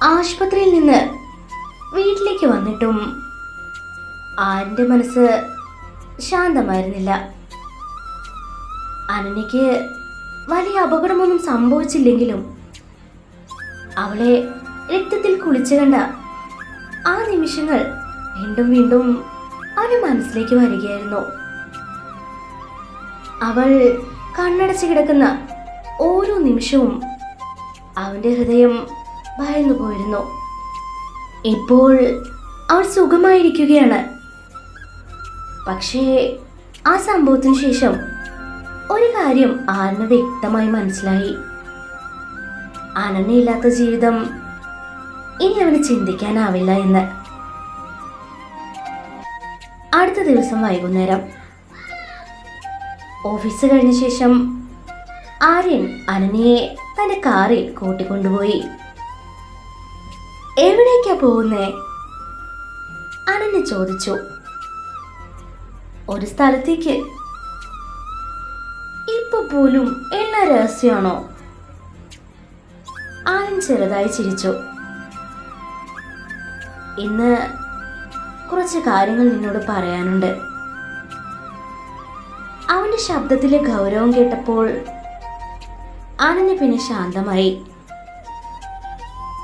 ആശുപത്രിയിൽ നിന്ന് വീട്ടിലേക്ക് വന്നിട്ടും ആരിൻ്റെ മനസ്സ് ശാന്തമായിരുന്നില്ല. അനന്യയ്ക്ക് വലിയ അപകടമൊന്നും സംഭവിച്ചില്ലെങ്കിലും അവളെ രക്തത്തിൽ കുളിച്ചു കണ്ട ആ നിമിഷങ്ങൾ വീണ്ടും വീണ്ടും അവന് മനസ്സിലേക്ക് വരികയായിരുന്നു. അവൾ കണ്ണടച്ച് കിടക്കുന്ന ഓരോ നിമിഷവും അവൻ്റെ ഹൃദയം ഭയന്നു പോയിരുന്നു. ഇപ്പോൾ അവൾ സുഖമായിരിക്കുകയാണ്. പക്ഷേ ആ സംഭവത്തിന് ശേഷം ഒരു കാര്യം ആനന് വ്യക്തമായി മനസ്സിലായി. അനന്യയില്ലാത്ത ജീവിതം ഇനി അവന് ചിന്തിക്കാനാവില്ല എന്ന്. അടുത്ത ദിവസം വൈകുന്നേരം ഓഫീസ് കഴിഞ്ഞ ശേഷം ആര്യൻ അനന്യയെ തന്റെ കാറിൽ കൂട്ടിക്കൊണ്ടുപോയി. എവിടേക്കാ പോകുന്നേ? അനന്യ ചോദിച്ചു. ഒരു സ്ഥലത്തേക്ക്. ഇപ്പൊ പോലും എല്ലാ രഹസ്യമാണോ? ആര്യൻ ചെറുതായി ചിരിച്ചു. ഇന്ന് കുറച്ച് കാര്യങ്ങൾ നിന്നോട് പറയാനുണ്ട്. അവന്റെ ശബ്ദത്തിലെ ഗൗരവം കേട്ടപ്പോൾ അനന്യ പിന്നെ ശാന്തമായി.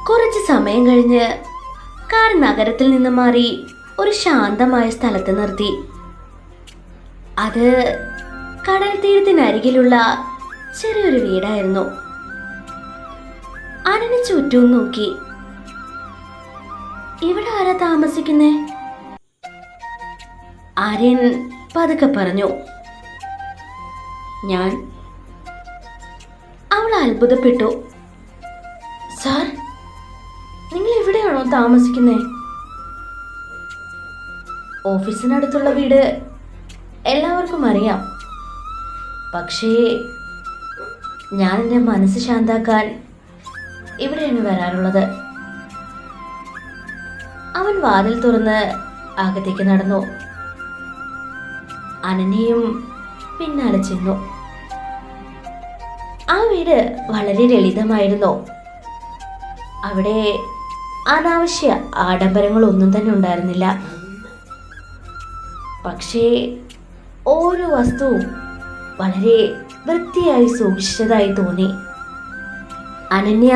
കുറച്ച് സമയം കഴിഞ്ഞ് കാർ നഗരത്തിൽ നിന്ന് മാറി ഒരു ശാന്തമായ സ്ഥലത്ത് നിർത്തി. അത് കടൽ തീരത്തിനരികിലുള്ള ചെറിയൊരു വീടായിരുന്നു. അനന്യ ചുറ്റും നോക്കി. ഇവിടെ ആരാ താമസിക്കുന്നേ? ആര്യൻ പതുക്കെ പറഞ്ഞു. ഞാൻ. അവൾ അത്ഭുതപ്പെട്ടു. സാർ, നിങ്ങൾ എവിടെയാണോ താമസിക്കുന്നത്? ഓഫീസിനടുത്തുള്ള വീട് എല്ലാവർക്കും അറിയാം. പക്ഷേ ഞാൻ എൻ്റെ മനസ്സ് ശാന്താക്കാൻ ഇവിടെയാണ് വരാറുള്ളത്. അവൻ വാതിൽ തുറന്ന് അകത്തേക്ക് നടന്നു. അനന്യയും പിന്നാലെ ചെന്നു. ആ വീട് വളരെ ലളിതമായിരുന്നു. അവിടെ അനാവശ്യ ആഡംബരങ്ങളൊന്നും തന്നെ ഉണ്ടായിരുന്നില്ല. പക്ഷേ ഓരോ വസ്തുവും വളരെ വൃത്തിയായി സൂക്ഷിച്ചതായി തോന്നി. അനന്യ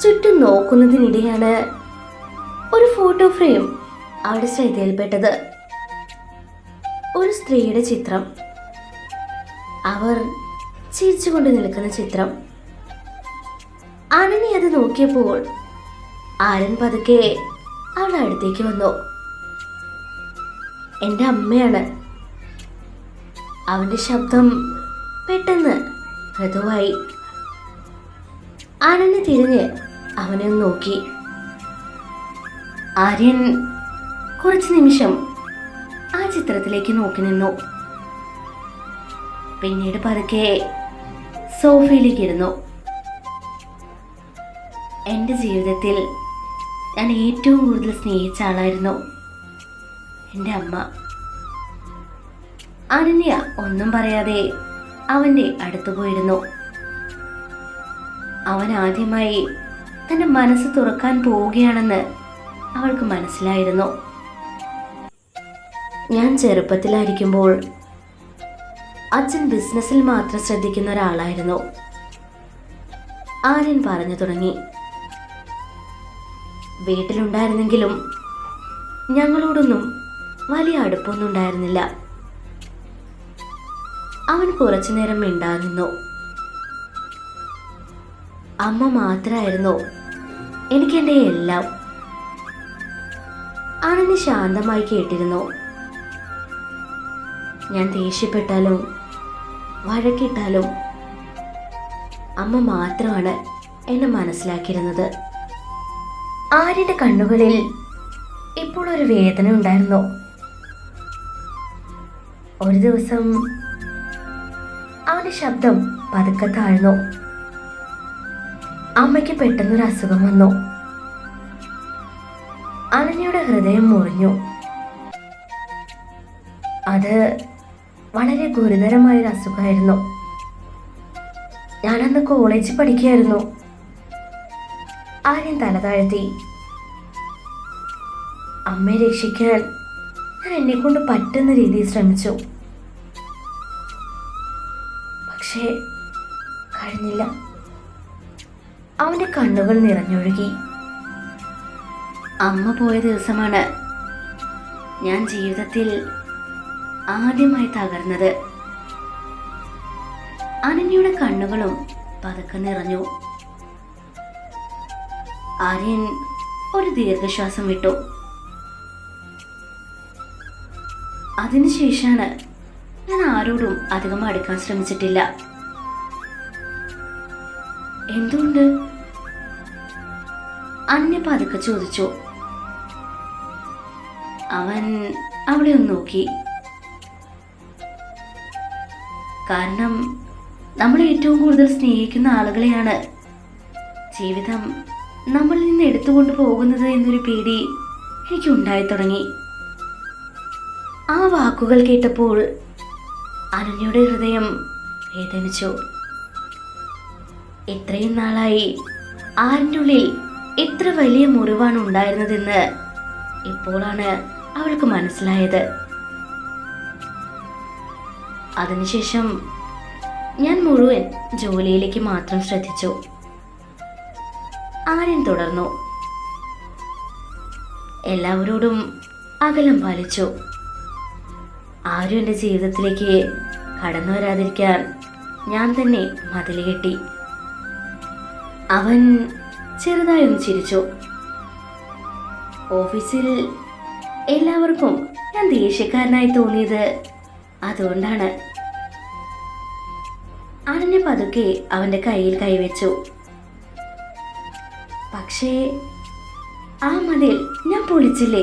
ചുറ്റും നോക്കുന്നതിനിടെയാണ് ഒരു ഫോട്ടോ ഫ്രെയിം അവിടെ ശ്രദ്ധയിൽപ്പെട്ടത്. ഒരു സ്ത്രീയുടെ ചിത്രം. അവർ ചിരിച്ചുകൊണ്ട് നിൽക്കുന്ന ചിത്രം. അനന്യ അത് നോക്കിയപ്പോൾ ആര്യൻ പതുക്കെ അവളുടെ അടുത്തേക്ക് വന്നു. എൻ്റെ അമ്മയാണ്. അവന്റെ ശബ്ദം പെട്ടെന്ന് മൃദുവായി. അനന്യ തിരിഞ്ഞ് അവനെ നോക്കി. ആര്യൻ കുറച്ച് നിമിഷം ആ ചിത്രത്തിലേക്ക് നോക്കി നിന്നു. പിന്നീട് പതുക്കെ സോഫയിലേക്ക് ഇരുന്നു. എൻ്റെ ജീവിതത്തിൽ ഞാൻ ഏറ്റവും കൂടുതൽ സ്നേഹിച്ച ആളായിരുന്നു എൻ്റെ അമ്മ. അനന്യ ഒന്നും പറയാതെ അവൻ്റെ അടുത്തു പോയിരുന്നു. അവൻ ആദ്യമായി തൻ്റെ മനസ്സ് തുറക്കാൻ പോവുകയാണെന്ന് അവൾക്ക് മനസ്സിലായിരുന്നു. ഞാൻ ചെറുപ്പത്തിലായിരിക്കുമ്പോൾ അച്ഛൻ ബിസിനസ്സിൽ മാത്രം ശ്രദ്ധിക്കുന്ന ഒരാളായിരുന്നു. ആര്യൻ പറഞ്ഞു തുടങ്ങി. വീട്ടിലുണ്ടായിരുന്നെങ്കിലും ഞങ്ങളോടൊന്നും വലിയ അടുപ്പൊന്നും ഉണ്ടായിരുന്നില്ല. അവൻ കുറച്ചു നേരം മിണ്ടാതെ നിന്നു. അമ്മ മാത്രമായിരുന്നു എനിക്കെൻ്റെ എല്ലാം. അനന്യ ശാന്തമായി കേട്ടിരുന്നു. ഞാൻ ദേഷ്യപ്പെട്ടാലും വഴക്കിട്ടാലും അമ്മ മാത്രമാണ് എന്നെ മനസ്സിലാക്കിയിരുന്നത്. ആര്യന്റെ കണ്ണുകളിൽ ഇപ്പോൾ ഒരു വേദന ഉണ്ടായിരുന്നു. ഒരു ദിവസം അവന്റെ ശബ്ദം പതുക്കെ താഴ്ന്നു. അമ്മയ്ക്ക് പെട്ടെന്നൊരു അസുഖം വന്നു. അനന്യയുടെ ഹൃദയം മുറിഞ്ഞു. അത് വളരെ ഗുരുതരമായൊരു അസുഖമായിരുന്നു. ഞാനന്ന് കോളേജിൽ പഠിക്കുകയായിരുന്നു. ആര്യൻ തല താഴ്ത്തി. അമ്മയെ രക്ഷിക്കാൻ ഞാൻ എന്നെ കൊണ്ട് പറ്റുന്ന രീതിയിൽ ശ്രമിച്ചു, പക്ഷേ കഴിഞ്ഞില്ല. അവന്റെ കണ്ണുകൾ നിറഞ്ഞൊഴുകി. അമ്മ പോയ ദിവസമാണ് ഞാൻ ജീവിതത്തിൽ ആദ്യമായി തകർന്നത്. അനന്യയുടെ കണ്ണുകളും പതുക്കെ നിറഞ്ഞു. ആര്യൻ ഒരു ദീർഘശ്വാസം വിട്ടു. അതിനുശേഷമാണ് ഞാൻ ആരോടും അധികം അടുക്കാൻ ശ്രമിച്ചിട്ടില്ല. എന്തുകൊണ്ട്? അന്യ പതുക്കെ ചോദിച്ചു. അവൻ അവളെ ഒന്ന് നോക്കി. കാരണം നമ്മൾ ഏറ്റവും കൂടുതൽ സ്നേഹിക്കുന്ന ആളുകളെയാണ് ജീവിതം നമ്മളിൽ നിന്ന് എടുത്തുകൊണ്ട് പോകുന്നത് എന്നൊരു പേടി എനിക്കുണ്ടായി തുടങ്ങി. ആ വാക്കുകൾ കേട്ടപ്പോൾ അനന്യയുടെ ഹൃദയം വേദനിച്ചു. ഇത്രയും നാളായി ആരിൻ്റെ ഉള്ളിൽ എത്ര വലിയ മുറിവാണ് ഉണ്ടായിരുന്നതെന്ന് ഇപ്പോഴാണ് അവൾക്ക് മനസ്സിലായത്. അതിനുശേഷം ഞാൻ മുഴുവൻ ജോലിയിലേക്ക് മാത്രം ശ്രദ്ധിച്ചു. ആര്യൻ തുടർന്നു. എല്ലാവരോടും അകലം പാലിച്ചു. ആരും എൻ്റെ ജീവിതത്തിലേക്ക് കടന്നു വരാതിരിക്കാൻ ഞാൻ തന്നെ മതിൽ കെട്ടി. അവൻ ചെറുതായി ഒന്ന് ചിരിച്ചു. ഓഫീസിൽ എല്ലാവർക്കും ഞാൻ ദേഷ്യക്കാരനായി തോന്നിയത് അതുകൊണ്ടാണ്. അനന്യ പതുക്കെ അവന്റെ കയ്യിൽ കൈവച്ചു. പക്ഷേ ആ മതിൽ ഞാൻ പൊളിച്ചില്ലേ?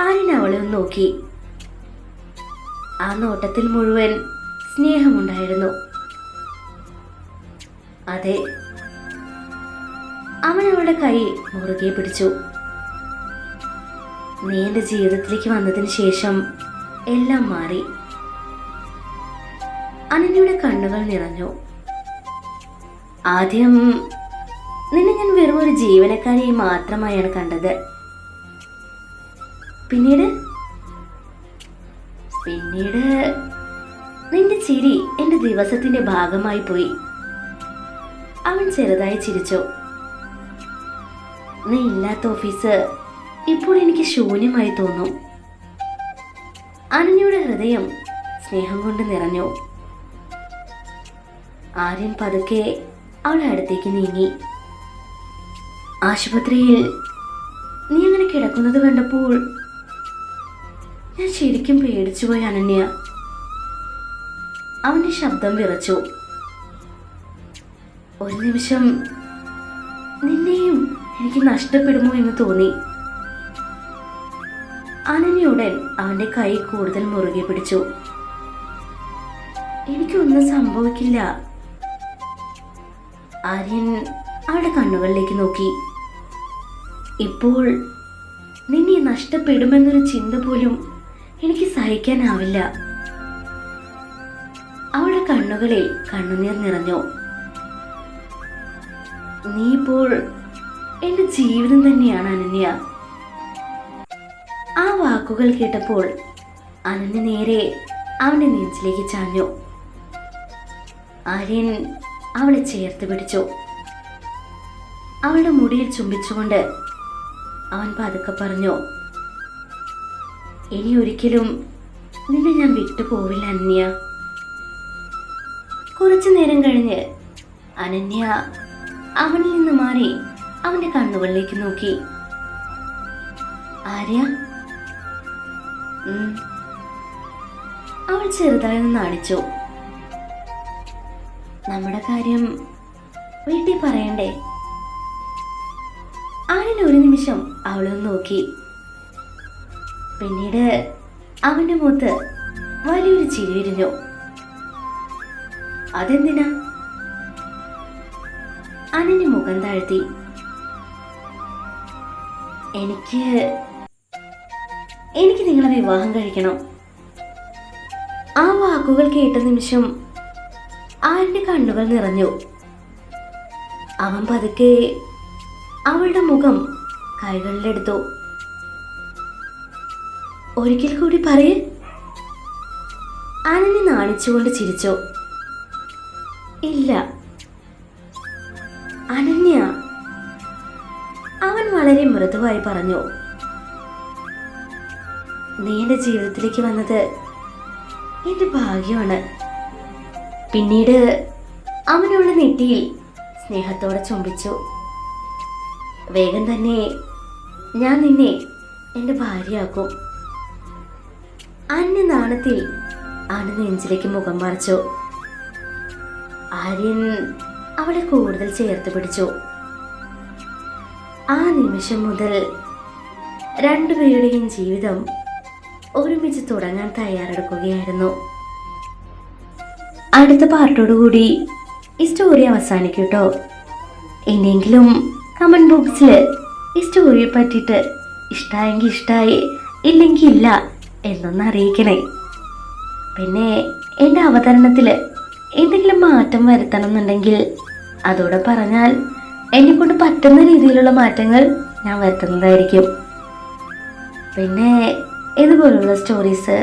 ആര്യൻ അവളെ ഒന്ന് നോക്കി. ആ നോട്ടത്തിൽ മുഴുവൻ സ്നേഹമുണ്ടായിരുന്നു. അതെ. അവൻ അവളുടെ കൈ മുറുകെ പിടിച്ചു. നീ എൻ്റെ ജീവിതത്തിലേക്ക് വന്നതിന് ശേഷം എല്ലാം മാറി. അനന്യയുടെ കണ്ണുകൾ നിറഞ്ഞു. ആദ്യം നിന്നെ ഞാൻ വെറും ഒരു ജീവനക്കാരിയായി മാത്രമായാണ് കണ്ടത്. പിന്നീട് നിന്റെ ചിരി എൻ്റെ ദിവസത്തിന്റെ ഭാഗമായി പോയി. അവൻ ചെറുതായി ചിരിച്ചു. നീ ഇല്ലാത്ത ഓഫീസ് ഇപ്പോൾ എനിക്ക് ശൂന്യമായി തോന്നും. അനന്യയുടെ ഹൃദയം സ്നേഹം കൊണ്ട് നിറഞ്ഞു. ആര്യൻ പതുക്കെ അവളെ അടുത്തേക്ക് നീങ്ങി. ആശുപത്രിയിൽ നീ അങ്ങനെ കിടക്കുന്നത് കണ്ടപ്പോൾ ഞാൻ ശരിക്കും പേടിച്ചുപോയി അനന്യ. അവന്റെ ശബ്ദം വിറച്ചു. ഒരു നിമിഷം നിന്നെയും എനിക്ക് നഷ്ടപ്പെടുമോ എന്ന് തോന്നി. അനന്യയുടൻ അവന്റെ കൈ കൂടുതൽ മുറുകെ പിടിച്ചു. എനിക്കൊന്നും സംഭവിക്കില്ല. ആര്യൻ അവളുടെ കണ്ണുകളിലേക്ക് നോക്കി. ഇപ്പോൾ നിന്നെ നഷ്ടപ്പെടുമെന്നൊരു ചിന്ത പോലും എനിക്ക് സഹിക്കാനാവില്ല. അവളുടെ കണ്ണുകളിൽ കണ്ണുനീർ നിറഞ്ഞു. നീ ഇപ്പോൾ എന്റെ ജീവിതം തന്നെയാണ് അനന്യ. ആ വാക്കുകൾ കേട്ടപ്പോൾ അനന്യ നേരെ അവന്റെ നെഞ്ചിലേക്ക് ചാഞ്ഞു. ആര്യൻ അവളെ ചേർത്ത് പിടിച്ചു. അവളുടെ മുടിയിൽ ചുംബിച്ചുകൊണ്ട് അവൻ പതുക്കെ പറഞ്ഞു, ഇനി ഒരിക്കലും നിന്നെ ഞാൻ വിട്ടുപോവില്ല അനന്യ. കുറച്ചു നേരം കഴിഞ്ഞ് അനന്യ അവനിൽ നിന്ന് മാറി അവന്റെ കണ്ണുകളിലേക്ക് നോക്കി. ആര്യ? അവൾ ചെറുതായി ഒന്ന് നാണിച്ചു. നമ്മുടെ കാര്യം വീട്ടിൽ പറയണ്ടേ? ആര്യൻ ഒരു നിമിഷം അവളൊന്ന് നോക്കി. പിന്നീട് അവന്റെ മുഖത്ത് വലിയൊരു ചിരി വിരിഞ്ഞു. അതെന്തിനാ? അനന്യ മുഖം താഴ്ത്തി. എനിക്ക് നിങ്ങളെ വിവാഹം കഴിക്കണം. ആ വാക്കുകൾ കേട്ട നിമിഷം ആര്യന്റെ കണ്ണുകൾ നിറഞ്ഞു. അവൻ പതുക്കെ അവളുടെ മുഖം കൈകളിലെടുത്തു. ഒരിക്കൽ കൂടി പറയേ. അനന്യ നാണിച്ചുകൊണ്ട് ചിരിച്ചു. ഇല്ല അനന്യ, അവൻ വളരെ മൃദുവായി പറഞ്ഞു. നീ എൻ്റെ ജീവിതത്തിലേക്ക് വന്നത് എൻ്റെ ഭാഗ്യമാണ്. പിന്നീട് അവനവളുടെ നെറ്റിയിൽ സ്നേഹത്തോടെ ചുംബിച്ചു. വേഗം തന്നെ ഞാൻ നിന്നെ എൻ്റെ ഭാര്യയാക്കും. അന്യ നാണത്തിൽ അവൻ്റെ നെഞ്ചിലേക്ക് മുഖം മറച്ചു. ആര്യൻ അവളെ കൂടുതൽ ചേർത്ത് പിടിച്ചു. ആ നിമിഷം മുതൽ രണ്ടുപേരുടെയും ജീവിതം ഒരുമിച്ച് തുടങ്ങാൻ തയ്യാറെടുക്കുകയായിരുന്നു. അടുത്ത പാർട്ടോടുകൂടി ഈ സ്റ്റോറി അവസാനിക്കും കേട്ടോ. ഇനിയെങ്കിലും കമൻറ്റ് ബോക്സിൽ ഈ സ്റ്റോറിയെ പറ്റിയിട്ട് ഇഷ്ടമായെങ്കിൽ ഇഷ്ടമായി, ഇല്ലെങ്കിൽ ഇല്ല എന്നൊന്ന് അറിയിക്കണേ. പിന്നെ എൻ്റെ അവതരണത്തിൽ എന്തെങ്കിലും മാറ്റം വരുത്തണം എന്നുണ്ടെങ്കിൽ അതോടെ പറഞ്ഞാൽ എന്നെക്കൊണ്ട് പറ്റുന്ന രീതിയിലുള്ള മാറ്റങ്ങൾ ഞാൻ വരുത്തുന്നതായിരിക്കും. പിന്നെ ഇതുപോലുള്ള സ്റ്റോറീസ്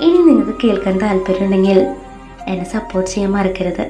ഇനി നിങ്ങൾക്ക് കേൾക്കാൻ താല്പര്യമുണ്ടെങ്കിൽ എന്നെ സപ്പോർട്ട് ചെയ്യാൻ മറക്കരുത്.